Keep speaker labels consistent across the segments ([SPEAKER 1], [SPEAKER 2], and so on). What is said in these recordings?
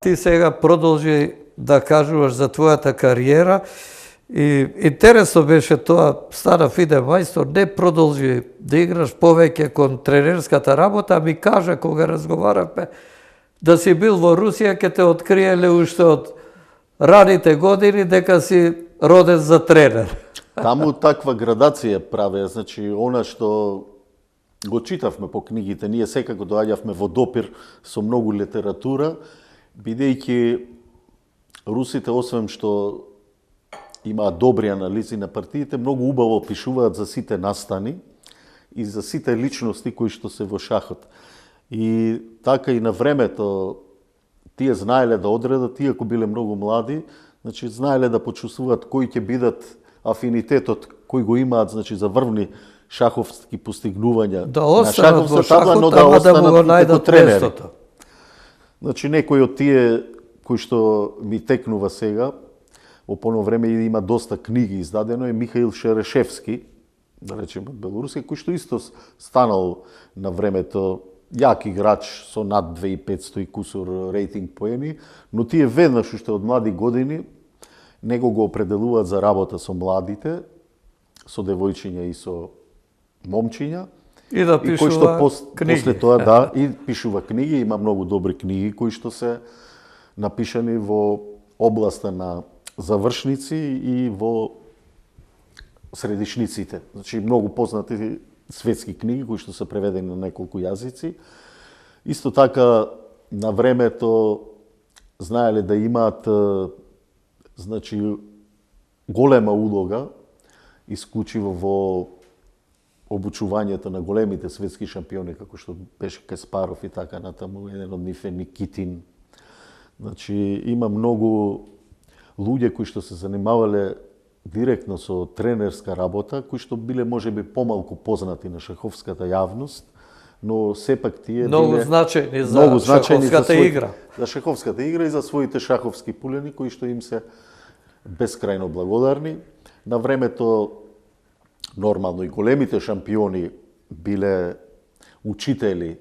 [SPEAKER 1] Ти сега продолжи да кажуваш за твојата кариера и интересно беше тоа, стана фиден мајстор, не продолжи да играш повеќе кон тренерската работа, а ми кажа кога разговаравме да си бил во Русија, ке те откриеле уште од раните години дека си роден за тренер.
[SPEAKER 2] Таму таква градација праве, значи она што го читавме по книгите, ние секако доаѓавме во допир со многу литература, бидејќи русите, освен што имаат добри анализи на партиите, многу убаво пишуваат за сите настани и за сите личности кои што се во шахот. И така и на времето тие знаеле да одредат, иако биле многу млади, значи знаеле да почувствуваат кои ќе бидат афинитетот кој го имаат, значи за врвни шаховски постигнувања
[SPEAKER 1] да на шаховската табла, но да останат како тренери.
[SPEAKER 2] Значи некој од тие кои што ми текнува сега, во поно време има доста книги издадено, е Михаил Шерешевски, да речеме од Белорусија, кој што исто станал на времето јак играч со над 2500 и кусур рейтинг поени, но тие веднаш уште од млади години него го определуваат за работа со младите, со девојчиња и со момчиња.
[SPEAKER 1] И да пишува книги.
[SPEAKER 2] После тоа, да, и пишува книги, има многу добри книги кои што се напишани во областа на завршници и во средишниците. Значи, многу познати светски книги кои што се преведени на неколку јазици. Исто така, на времето знаеле да имаат значи голема улога исклучиво во обучувањето на големите светски шампиони, како што беше Каспаров и така натаму, еден од нив е Никитин. Значи, има многу луѓе кои што се занимавале директно со тренерска работа, кои што биле можеби помалку познати на шаховската јавност, но сепак тие
[SPEAKER 1] многу значајни за шаховската игра.
[SPEAKER 2] За шаховската игра и за своите шаховски пулени, кои што им се бескрајно благодарни. На времето нормално и големите шампиони биле учители,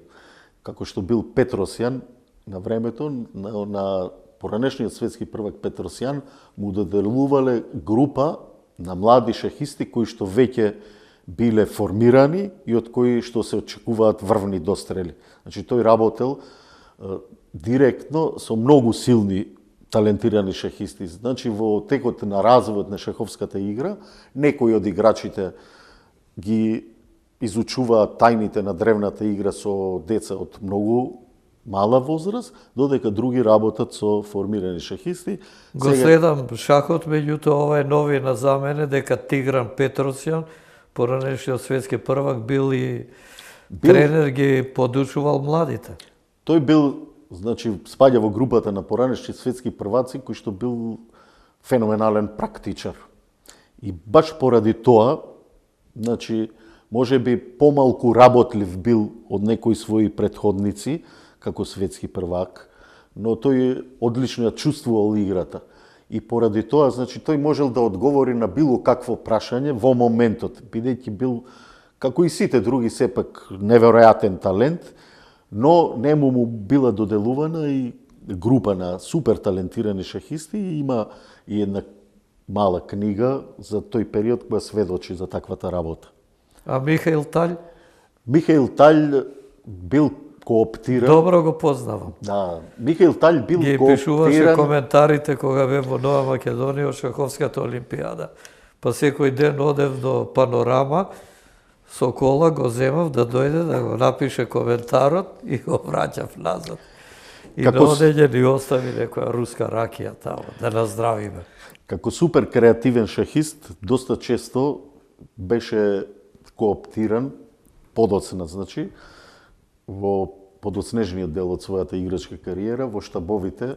[SPEAKER 2] како што бил Петросјан на времето, на поранешниот светски првак Петросјан му доделувале група на млади шахисти кои што веќе биле формирани и од кои што се очекуваат врвни дострели. Значи тој работел директно со многу силни талентирани шахисти. Значи во текот на развојот на шаховската игра, некои од играчите ги изучуваат тајните на древната игра со деца од многу мала возраст, додека други работат со формирани шахисти.
[SPEAKER 1] Го следам шахот, меѓутоа ова е новина за мене дека Тигран Петросјан, поранешниот светски првак, бил и тренер, ги подучувал младите.
[SPEAKER 2] Тој бил, значи, спаѓа во групата на поранешни светски прваци, кој што бил феноменален практичар. И баш поради тоа, значи, можеби помалку работлив бил од некои своји претходници, како светски првак, но тој одлично ја чувствувал играта. И поради тоа, значи, тој можел да одговори на било какво прашање во моментот, бидејќи бил, како и сите други, сепак неверојатен талент, но нему му била доделувана и група на супер талентирани шахисти и има и една мала книга за тој период која сведочи за таквата работа.
[SPEAKER 1] А Михаил Талј?
[SPEAKER 2] Михаил Талј бил кооптиран.
[SPEAKER 1] Добро го познавам.
[SPEAKER 2] Да, Михаил Талј бил кооптиран.
[SPEAKER 1] Ги пишуваше коментарите кога бев во Нова Македонија од шаховската олимпијада. Па секој ден одев до Панорама, со кола го земав да дојде да го напише коментарот и го враќав назад. И на одење ни остави некоја руска ракија таму, да наздравиме.
[SPEAKER 2] Како супер креативен шахист, доста често беше кооптиран, подоцна, значи, во подоцнежниот дел од својата играчка кариера, во штабовите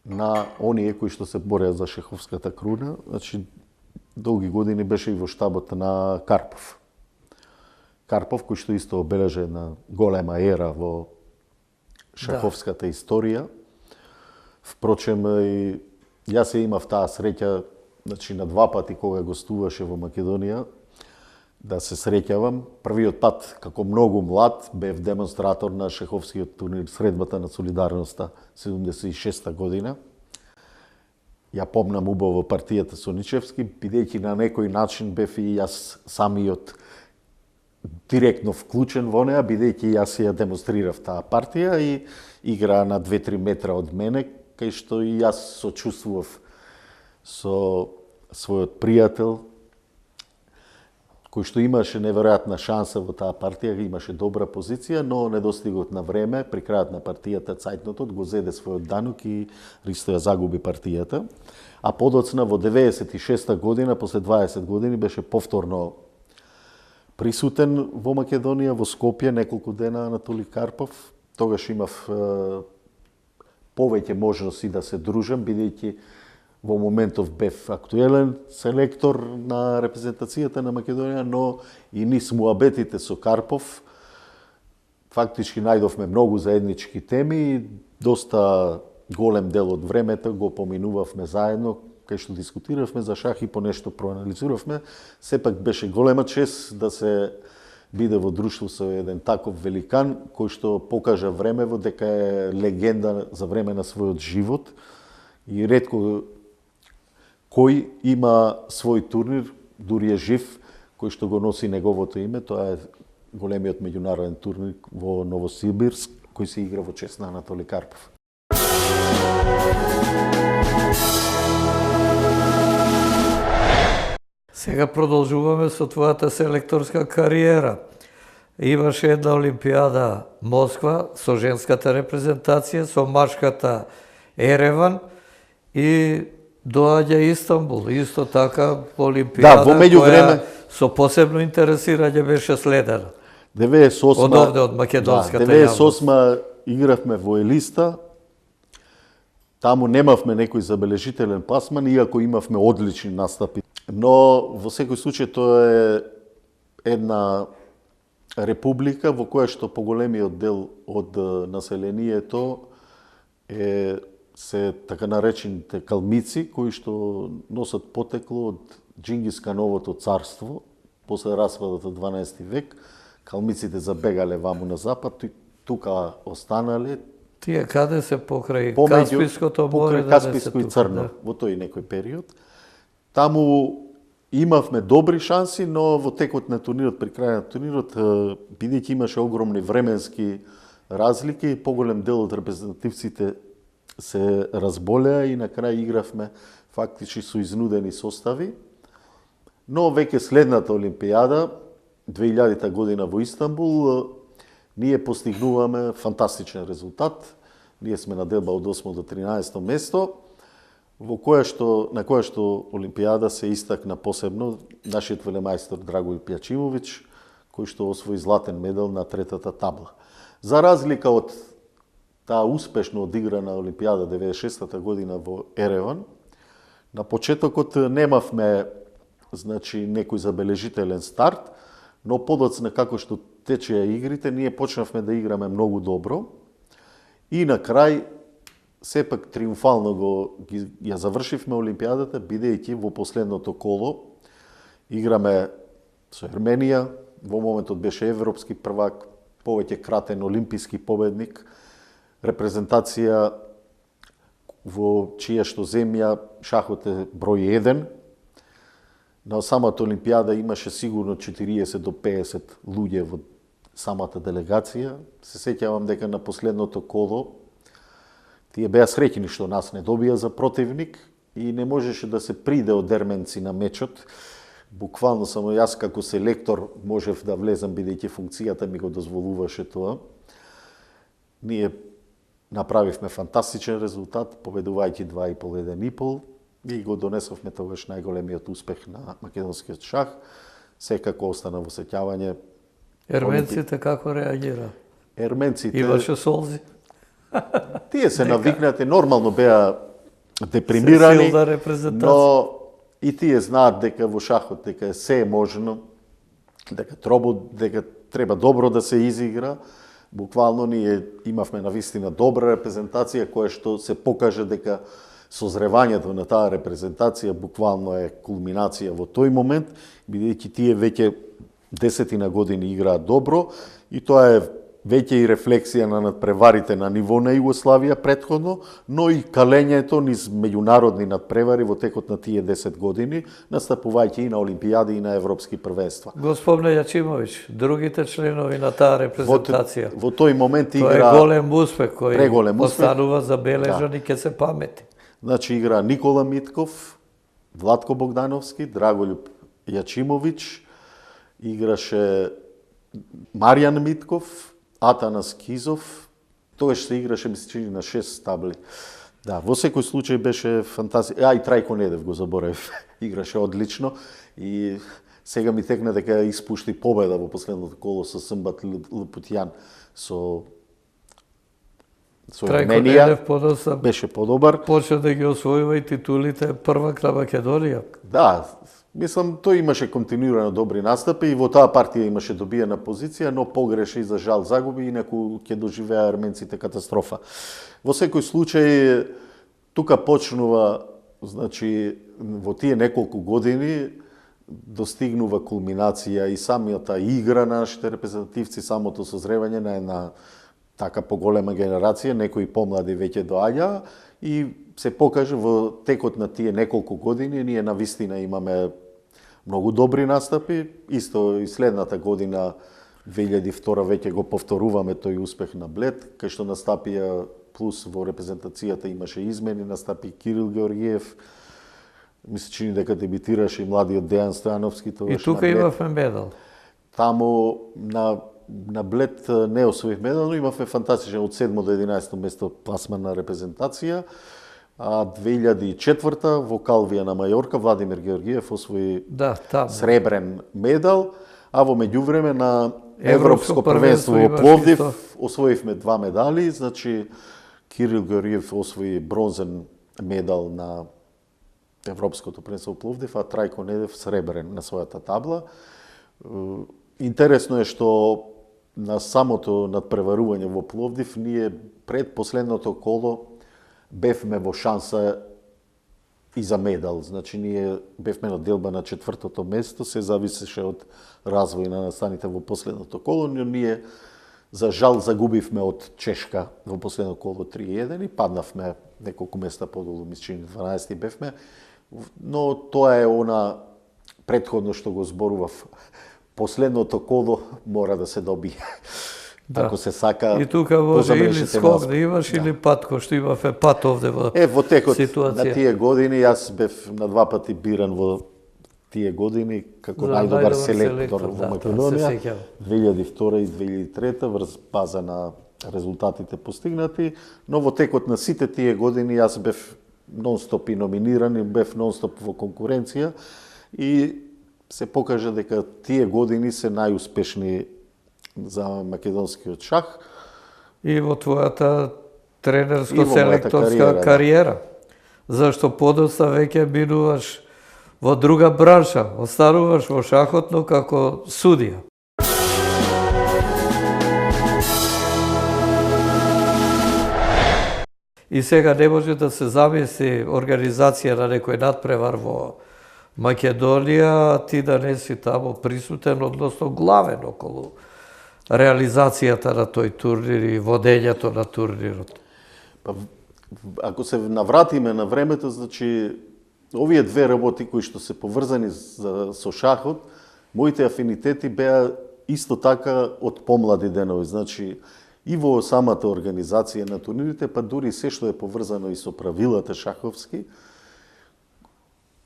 [SPEAKER 2] на оние кои што се бореа за шаховската круна. Значи, долги години беше и во штабот на Карпов. Карпов, кој што исто обележа една голема ера во шаховската историја. Впрочем, и јас ја имав таа среќа, значи, на два пати кога гостуваше во Македонија, да се среќавам. Првиот пат, како многу млад, бев демонстратор на шаховскиот турнир Средбата на солидарноста 76 година. Ја помнам убаво партијата со Ничевски, бидејќи на некој начин бев и јас самиот директно вклучен во неа, бидејќи јас ја демонстрирав таа партија и игра на 2-3 метра од мене, кај што и јас сочувствував со својот пријател, кој што имаше неверојатна шанса во таа партија, имаше добра позиција, но недостигот на време, при крајот на партијата цајтнотот го зеде својот данок и Ристо ја загуби партијата. А подоцна во 96 година, после 20 години, беше повторно присутен во Македонија, во Скопје, неколку дена Анатоли Карпов. Тогаш имав повеќе можности да се дружам, бидејќи во моментов бев актуелен селектор на репрезентацијата на Македонија, но и низ муабетите со Карпов фактички најдовме многу заеднички теми и доста голем дел од времето го поминувавме заедно, кај што дискутиравме за шах и понешто проанализиравме. Сепак беше голема чест да се биде во друштво со еден таков великан, кој што покажа времево дека е легенда за време на својот живот и ретко кој има свој турнир, дури е жив, кој што го носи неговото име. Тоа е големиот меѓународен турнир во Новосибирск, кој се игра во чест на Анатоли Карпов.
[SPEAKER 1] Сега продолжуваме со твојата селекторска кариера. Имаше една Олимпијада Москва со женската репрезентација, со машката Ереван и доаѓа Истанбул, исто така Олимпијада,
[SPEAKER 2] во меѓувреме
[SPEAKER 1] со посебно интересирање беше следена.
[SPEAKER 2] 98
[SPEAKER 1] од овде, од македонската
[SPEAKER 2] 98 игравме во Елиста. Таму немавме некој забележителен пласман, иако имавме одлични настапи. Но во секој случај тоа е една република во која што поголемиот дел од населението се така наречените калмици, кои што носат потекло од Џингис Кановото царство, после распадот од 12 век. Калмиците забегале ваму на запад и тука останале.
[SPEAKER 1] Тие каде се покрај Каспиското море?
[SPEAKER 2] Покрај Касписко и Црно, во тој некој период. Таму имавме добри шанси, но во текот на турнирот, при крај на турнирот, бидејќи имаше огромни временски разлики, поголем дел од репрезентативците се разболеа и на крај игравме фактички со изнудени состави. Но веќе следната Олимпијада, 2000 година во Истанбул, ние постигнуваме фантастичен резултат. Ние сме на делба од 8 до 13 место, на која што Олимпијада се истакна посебно нашиот велемајстор Драгој Пјачимовиќ, кој што освои златен медал на третата табла. За разлика од таа успешно одиграна Олимпијада 96 година во Ереван, на почетокот немавме некој забележителен старт, но подоцна како што течеа игрите, ние почнавме да играме многу добро и на крај сепак триумфално ја завршивме Олимпијадата, бидејќи во последното коло играме со Ерменија, во моментот беше европски првак, повеќе кратен олимписки победник, репрезентација во чија што земја шахот е број 1. На самата Олимпијада имаше сигурно 40 до 50 луѓе во самата делегација. Се сеќавам дека на последното коло тие беа среќни што нас не добија за противник и не можеше да се приде од ерменци на мечот. Буквално само јас како селектор можев да влезам, бидејќи функцијата ми го дозволуваше тоа. Ние направивме фантастичен резултат, победувајќи 2,5-1,5 и го донесовме тогаш најголемиот успех на македонскиот шах. Секако остана во сеќавање.
[SPEAKER 1] Ерменците како реагира?
[SPEAKER 2] Ерменците
[SPEAKER 1] Имаше солзи?
[SPEAKER 2] Тие се навикнати, нормално беа депримирани, но и тие знаат дека во шахот дека се е можно, дека треба добро да се изигра. Буквално ние имавме навистина добра репрезентација која што се покаже дека созревањето на таа репрезентација буквално е кулминација во тој момент, бидејќи тие веќе 10 години играат добро и тоа е веќе и рефлексија на надпреварите на ниво на Југославија претходно, но и калењето низ меѓународни надпревари во текот на тие 10 години, настапувајќи и на олимпијади и на европски првенства.
[SPEAKER 1] Го спомна Јачимовиќ, другите членови на таа репрезентација.
[SPEAKER 2] Во тој момент
[SPEAKER 1] Тоа
[SPEAKER 2] игра
[SPEAKER 1] е голем успех кој
[SPEAKER 2] преголем успех.
[SPEAKER 1] останува забележан и ќе се памети.
[SPEAKER 2] Значи игра Никола Митков, Владко Богдановски, Драголјуб Јачимовиќ, играше Маријан Митков, Атанас Кизов, тогаш се играше, ми се чини, на 6 табли. Да, во секој случај беше фантазија. И Трајко Недев го заборавив, играше одлично и сега ми текна дека испушти победа во последното коло со Сымбат Лупутјан со
[SPEAKER 1] Трајко
[SPEAKER 2] Арменија.
[SPEAKER 1] Недев подоцна
[SPEAKER 2] Беше подобар.
[SPEAKER 1] почна да ги освојува и титулите првак на Македонија.
[SPEAKER 2] Да, мислам, тој имаше континуирано добри настапи и во таа партија имаше добиена позиција, но погреше и за жал загуби, инаку ќе доживеа арменците катастрофа. Во секој случај, тука почнува, значи, во тие неколку години достигнува кулминација и самата игра на нашите репрезентативци, самото созревање на една така поголема генерација, некои помлади веќе доаѓаа и се покаже во текот на тие неколку години ние навистина имаме многу добри настапи, исто и следната година 2002 веќе го повторуваме тој успех на Блед, кај што настапија плюс во репрезентацијата имаше измени, настапи Кирил Георгиев, ми се чини дека дебитираше и младиот Дејан Стојановски тогаш.
[SPEAKER 1] И тука имавме медал.
[SPEAKER 2] Таму на Блед не освоив медал, но имавме фантастичен од 7 до 11 место пласман на репрезентација. А 2004 во Калвија на Мајорка Владимир Георгиев освои сребрен медал, а во меѓувреме на Европско првенство во Пловдив освоивме 2 медали, значи Кирил Георгиев освои бронзен медал на Европското првенство во Пловдив, а Трајко Недев сребрен на својата табла. Интересно е што на самото надпреварување во Пловдив ние пред последното коло бевме во шанса и за медал. Значи, ние бевме на делба на 4-то место, се зависеше од развој на настаните во последното коло, но ние, за жал, загубивме од Чешка во последното коло 3-1 и паднавме неколку места подолу, мислам, 12 бевме. Но тоа е она претходно што го зборував. Последното коло мора да се добие.
[SPEAKER 1] Да.
[SPEAKER 2] Ако се сака,
[SPEAKER 1] и тука може или скок да имаш, или пат, кој што имавме пат овде во
[SPEAKER 2] во текот
[SPEAKER 1] ситуација.
[SPEAKER 2] на тие години, јас бев на 2 пати биран во тие години како најдобар селектор во Македонија, 2002 и 2003 врз база на резултатите постигнати, но во текот на сите тие години јас бев нон-стоп и номиниран и бев нон-стоп во конкуренција и се покажа дека тие години се најуспешни за македонскиот шах.
[SPEAKER 1] И во твојата тренерско-селекторска кариера. Зашто подоцна веќе минуваш во друга бранша, остануваш во шахот, но како судија. И сега не може да се замисли организација на некој надпревар во Македонија, ти да не си таму присутен, односно главен околу реализацијата на тој турнир и водењето на турнирот.
[SPEAKER 2] Па, ако се навратиме на времето, значи, овие две работи кои што се поврзани со шахот, моите афинитети беа исто така од помлади денови. Значи, и во самата организација на турнирите, па дури се што е поврзано и со правилата шаховски,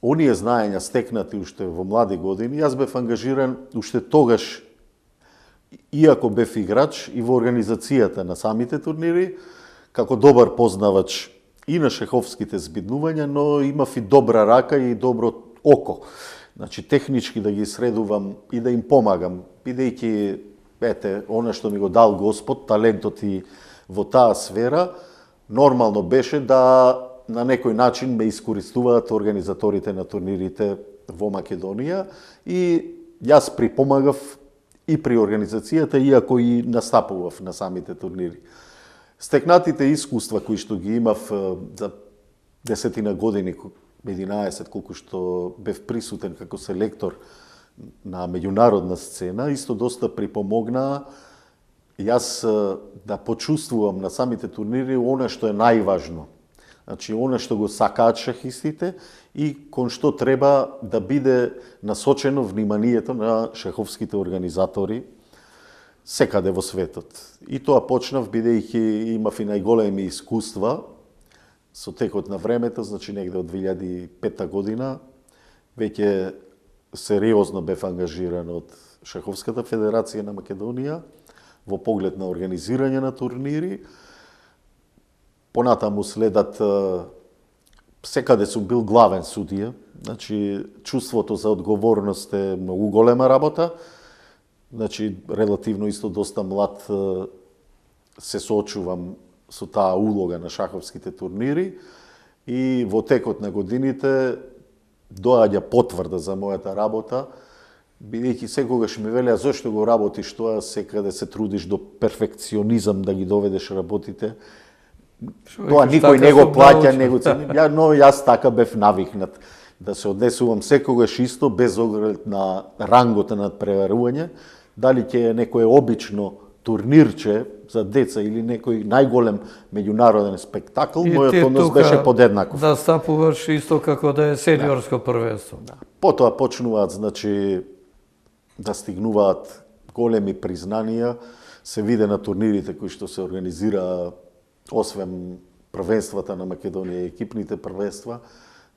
[SPEAKER 2] оние знаења стекнати уште во млади години, јас бев ангажиран уште тогаш, иако бев играч, и во организацијата на самите турнири, како добар познавач и на шаховските збиднувања, но имав и добра рака и добро око. Значи, технички да ги средувам и да им помагам, бидејќи, она што ми го дал Господ, талентот и во таа сфера, нормално беше да на некој начин ме искористуваат организаторите на турнирите во Македонија и јас припомагав и при организацијата, иако и настапував на самите турнири. Стекнатите искуства кои што ги имав за 10 години, 11, колку што бев присутен како селектор на меѓународна сцена, исто доста припомогнаа јас да почувствувам на самите турнири она што е најважно. Значи, она што го сакаат шахистите и кон што треба да биде насочено вниманието на шаховските организатори секаде во светот. И тоа почнав бидејќи имав и најголеми искуства со текот на времето, значи негде од 2005 година, веќе сериозно бев ангажиран од Шаховската федерација на Македонија во поглед на организирање на турнири. Понатаму следат, секаде сум бил главен судија, значи чувството за одговорност е многу голема работа. Значи, релативно исто доста млад се соочувам со таа улога на шаховските турнири и во текот на годините доаѓа потврда за мојата работа, бидејќи секогаш ми велеа зошто го работиш тоа, секаде се трудиш до перфекционизам да ги доведеш работите. Тоа никој не го плаќа, не го цени. Но јас така бев навикнат да се однесувам секогаш исто, без оглед на рангот на надпреварување, дали ќе е некое обично турнирче за деца или некој најголем меѓународен спектакл, мојот однос беше подеднаков.
[SPEAKER 1] Да стапуваш исто како да е сениорско првенство.
[SPEAKER 2] Да. Потоа почнуваат, значи, да стигнуваат големи признанија, се виде на турнирите кои што се организира, освен првенствата на Македонија и екипните првенства,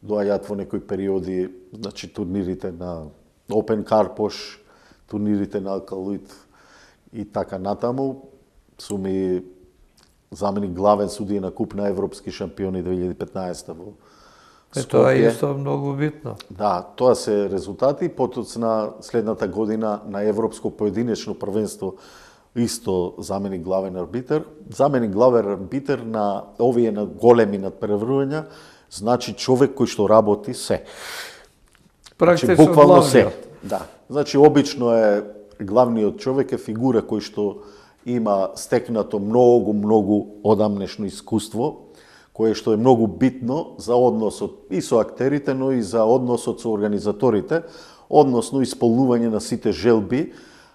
[SPEAKER 2] доаѓаат во некои периоди, значи, турнирите на Open Karpoš, турнирите на Алкалуит и така натаму. Сум и заменик главен судија на Куп на европски шампиони 2015 во Скопје.
[SPEAKER 1] Тоа е исто многу битно.
[SPEAKER 2] Да, тоа се резултати. Потоцна следната година на европско поединечно првенство исто заменик главен арбитар. Заменик главен арбитар на овие на големи надпреварувања, значи човек кој што работи се.
[SPEAKER 1] Практично
[SPEAKER 2] значи, буквално се.
[SPEAKER 1] главниот.
[SPEAKER 2] Да. Значи, обично е главниот човек е фигура кој што има стекнато многу одамнешно искуство, кое што е многу битно за односот и со актерите, но и за односот со организаторите, односно исполнување на сите желби,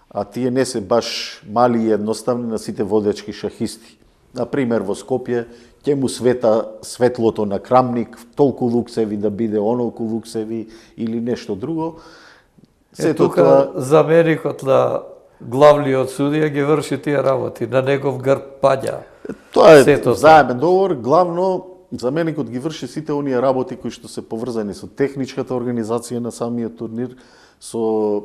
[SPEAKER 2] а тие не се баш мали и едноставни на сите водечки шахисти. Например, во Скопје ќе му света светлото на Крамник, толку луксеви да биде, онолку луксеви или нешто друго.
[SPEAKER 1] Тука заменикот на главниот судија ги врши тие работи, на негов грб паѓа.
[SPEAKER 2] Тоа е заемен договор, главно заменикот ги врши сите оние работи кои што се поврзани со техничката организација на самиот турнир, со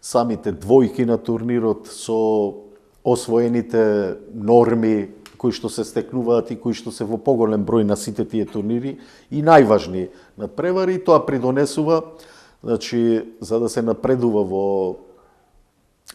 [SPEAKER 2] самите двојки на турнирот, со освоените норми кои што се стекнуваат и кои што се во поголем број на сите тие турнири и најважни надпревари, тоа придонесува, значи, за да се напредува во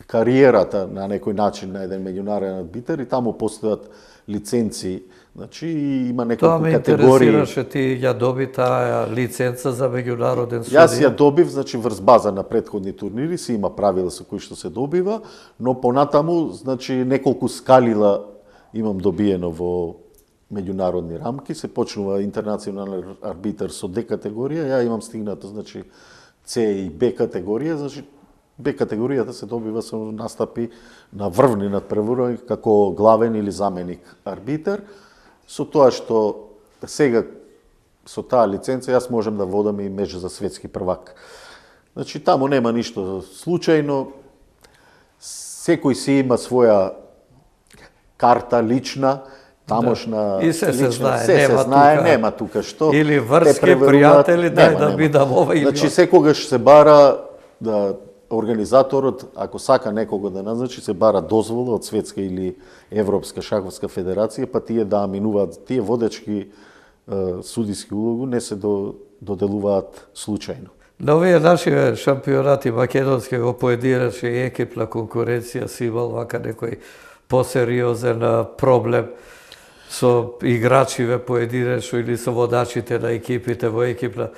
[SPEAKER 2] кариерата на некој начин на еден меѓународен арбитар и таму постојат лиценци, значи има неколку категории.
[SPEAKER 1] Тоа ме интересираше, ти ја доби таа лиценца за меѓународен судија?
[SPEAKER 2] Јас ја добив, значи врз база на претходни турнири, си има правила со кои што се добива, но понатаму, значи неколку скалила имам добиено во меѓународни рамки, се почнува интернационален арбитар со Д категорија, ја имам стигнато, значи С и Б категорија, значи Б категоријата се добива со настапи на врвни надпреварувања како главен или заменик арбитар, со тоа што сега со таа лиценца јас можам да водам и меч за светски првак. Значи таму нема ништо случајно, секој си има своја карта лична, тамошна
[SPEAKER 1] и се
[SPEAKER 2] лична,
[SPEAKER 1] знае,
[SPEAKER 2] нема тука што.
[SPEAKER 1] Или врски пријатели, дај да бидам ова или
[SPEAKER 2] значи секогаш се бара да организаторот, ако сака некого да назначи, се бара дозвола од Светска или Европска шаховска федерација, па тие да минуваат, тие водечки судиски улогу не се доделуваат случајно.
[SPEAKER 1] На овие наши шампионати македонски го поединечни и екипна конкуренција си имал вака некој посериозен проблем со играчиве поединечно или со водачите на екипите во екипна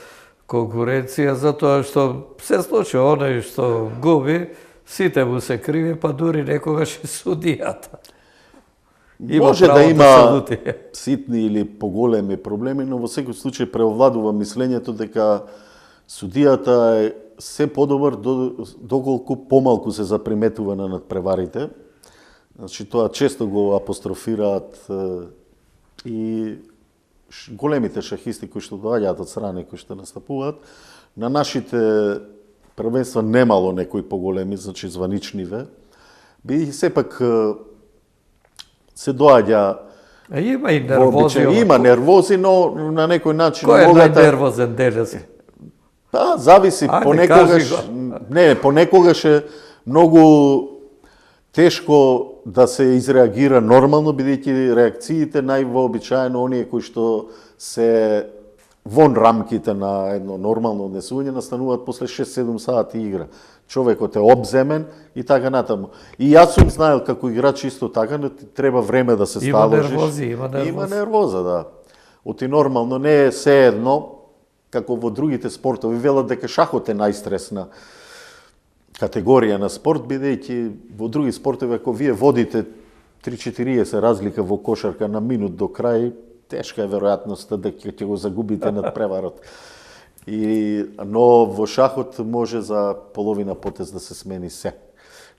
[SPEAKER 1] конкуренција, затоа што се случи оној што губи, сите му се криви, па дури некогаш и судијата.
[SPEAKER 2] Може да има ситни или поголеми проблеми, но во секој случај преовладува мислењето дека судијата е се подобар доколку помалку се заприметува на надпреварите. Значи тоа често го апострофираат и големите шахисти кои што доаѓаат од страни кои што настапуваат. На нашите првенства немало некои поголеми, значи званичниве. Бидејќи сепак се доаѓа
[SPEAKER 1] Има и нервози.
[SPEAKER 2] Има нервози, но на некој начин
[SPEAKER 1] Кој е најнервозен денес?
[SPEAKER 2] Да, зависи. Понекогаш е многу тешко да се изреагира нормално, бидејќи реакциите највообичаено оние кои што се вон рамките на едно нормално однесување настануваат после 6-7 сати игра. Човекот е обземен и така натаму. И јас сум знаел како играч исто така, но ти треба време да се сталожиш. Има нервоза, да. Оти нормално не е се едно како во другите спортови, велат дека шахот е најстресна категорија на спорт, бидејќи во други спортови, ако вие водите 3-40 разлика во кошарка на минут до крај, тешка е веројатноста дека ќе го загубите над преварот. Но во шахот може за половина потез да се смени се.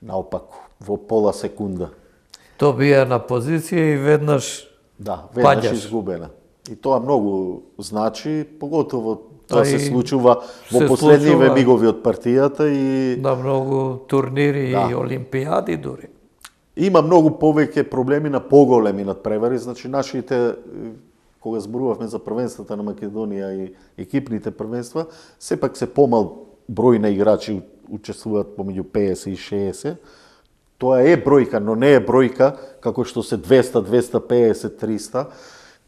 [SPEAKER 2] Наопаку, во пола секунда.
[SPEAKER 1] То бија на позиција и веднаш
[SPEAKER 2] веднаш изгубена. И тоа многу значи, поготово тоа се случува во последниве мигови од партијата и
[SPEAKER 1] на многу турнири и олимпијади дури.
[SPEAKER 2] Има многу повеќе проблеми на поголеми надпревари, значи нашите, кога зборувавме за првенствата на Македонија и екипните првенства, сепак се помал број на играчи учествуваат помеѓу 50 и 60. Тоа е бројка, но не е бројка како што се 200, 250, 300,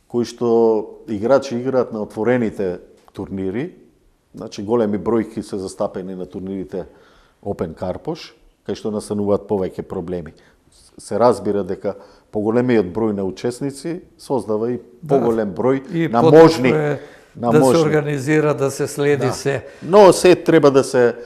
[SPEAKER 2] кои што играчи играат на отворените турнири, значи големи бројки се застапени на турнирите Open Карпош, кај што настануваат повеќе проблеми. Се разбира дека поголемиот број на учесници создава и поголем број на можни.
[SPEAKER 1] Да се организира, да се следи се.
[SPEAKER 2] Но се треба да се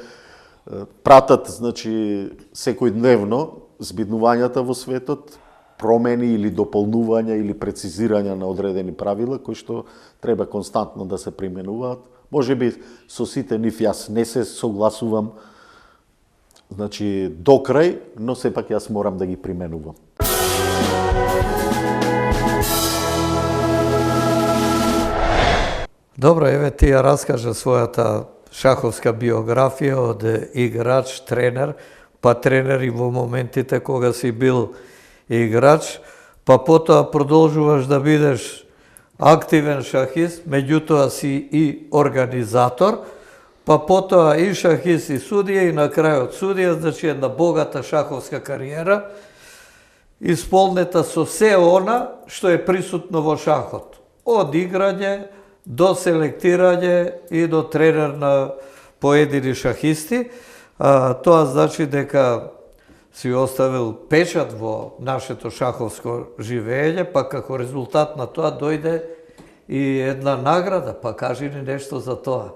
[SPEAKER 2] пратат, значи, секојдневно збиднувањата во светот, промени или дополнувања или прецизирања на одредени правила кои што треба константно да се применуваат. Можеби со сите нив јас не се согласувам, значи до крај, но сепак јас морам да ги применувам.
[SPEAKER 1] Добро, еве ти ја раскажа својата шаховска биографија од играч, тренер, па тренер и во моментите кога си бил играч, па потоа продолжуваш да бидеш активен шахист, меѓутоа си и организатор, па потоа и шахист и судија и на крајот судија, значи една богата шаховска кариера, исполнета со се она што е присутно во шахот. Од играње до селектирање и до тренер на поедини шахисти. Тоа значи дека си оставил печат во нашето шаховско живење, па како резултат на тоа дојде и една награда, па кажи ни нешто за тоа.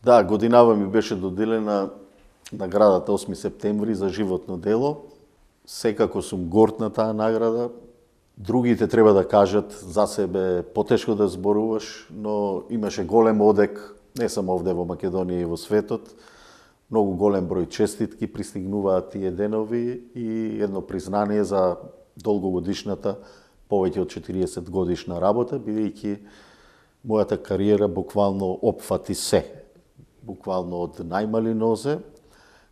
[SPEAKER 2] Да, годинава ми беше доделена наградата 8 септември за животно дело. Секако сум горд на таа награда. Другите треба да кажат за себе потешко да зборуваш, но имаше голем одек, не само овде во Македонија и во светот. Многу голем број честитки пристигнуваат тие денови и едно признание за долгогодишната, повеќе од 40 годишна работа, бидејќи мојата кариера буквално опфати се. Буквално од најмали нозе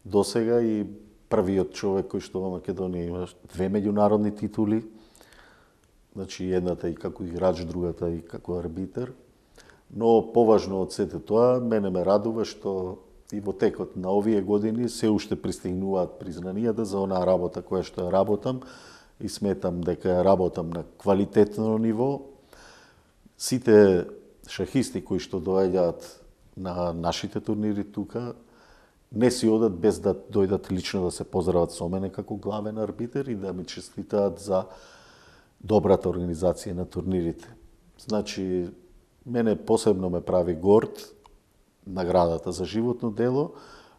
[SPEAKER 2] до сега и првиот човек кој што во Македонија има 2 меѓународни титули, значи едната и како играч, другата и како арбитар. Но поважно од сете тоа, мене ме радува што и во текот на овие години се уште пристигнуваат признанијата за онаа работа која што ја работам и сметам дека ја работам на квалитетно ниво. Сите шахисти кои што доаѓаат на нашите турнири тука не си одат без да дојдат лично да се поздрават со мене како главен арбитер и да ми честитаат за добрата организација на турнирите. Значи, мене посебно ме прави горд наградата за животно дело,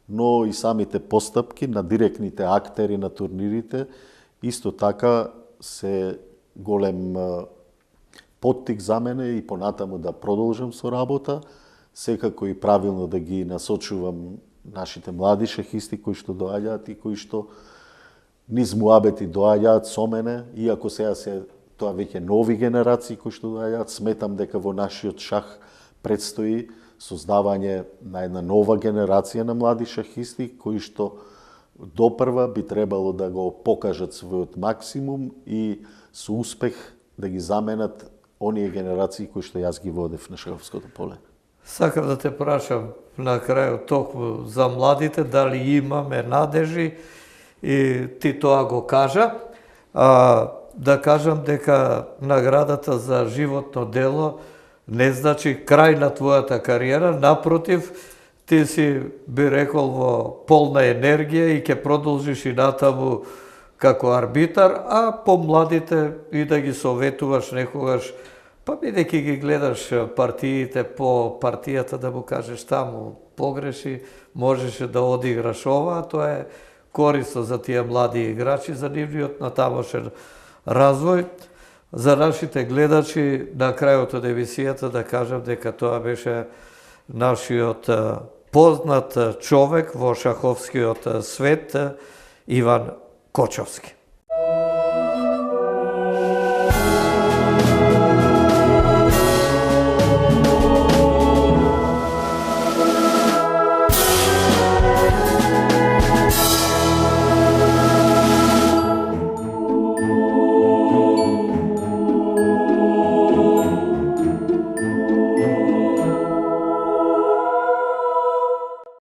[SPEAKER 2] но и самите постапки на директните актери на турнирите исто така се голем поттик за мене и понатаму да продолжам со работа, секако и правилно да ги насочувам нашите млади шахисти кои што доаѓаат и кои што низ муабети доаѓаат со мене, иако сега се тоа веќе нови генерации кои што доаѓаат, сметам дека во нашиот шах предстои создавање на една нова генерација на млади шахисти кои што допрва би требало да го покажат својот максимум и со успех да ги заменат оние генерации кои што јас ги водев на шаховското поле.
[SPEAKER 1] Сакам да те прашам на крајот токму за младите, дали имаме надежи и ти тоа го кажа. Да кажам дека наградата за животно дело не значи крај на твојата кариера, напротив, ти си би рекол во полна енергија и ќе продолжиш и натаму како арбитар, а по младите и да ги советуваш некогаш, па бидејќи ги гледаш партиите по партијата, да му кажеш таму погреши, можеше да одиграш ова, тоа е корисно за тие млади играчи, за нивниот натамошен развој. За нашите гледачи, на крајот од емисијата да кажам дека тоа беше нашиот познат човек во шаховскиот свет, Иван Кочовски.